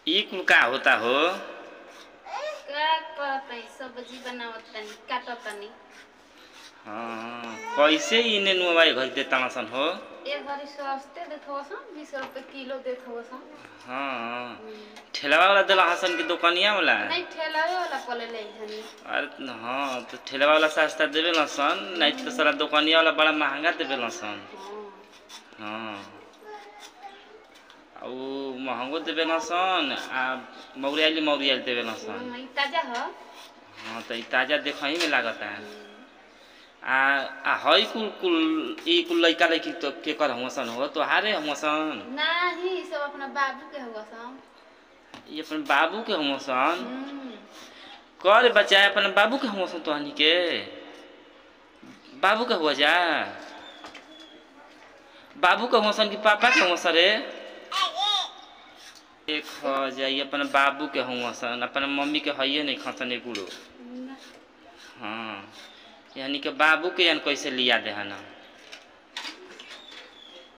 ई कुल का होता हो? का करतै सब्जी बनावत तनी काटत तनी। हाँ कैसे इने मोबाइल घर देता सन हो? एक घड़ी सस्ते देत हसन 20 रुपए किलो देत हसन। हाँ ठेलावा वाला दिला हसन की दुकानिया वाला? नहीं ठेलावे वाला पले ले धनी। अरे हाँ तो ठेलावा वाला सस्ता देवे सन, नहीं तो सारा दुकानिया वाला बड़ा महंगा देवे सन। हाँ और महंगो देवे सन आ मौरियाली देवे सन। ई ताजा ह। हाँ तो ताजा देखही में लागता है। आ हई कुल ई कुल लइका लइकी तो के कर हमसन हो तो हारे हमसन? नाही सब अपना बाबू के हुआ सन। ये अपन बाबू के हमसन? कर बच्चा अपन बाबू के हमसन तो हनी के बाबू के हुआ जा बाबू के हमसन की पापा के हमसन रे? एक हो जाइए अपन बाबू के हमसन अपन मम्मी के हइये नहीं खसन एगुड़ो। हाँ यानी कि बाबू के यान कैसे लिया दे है ना?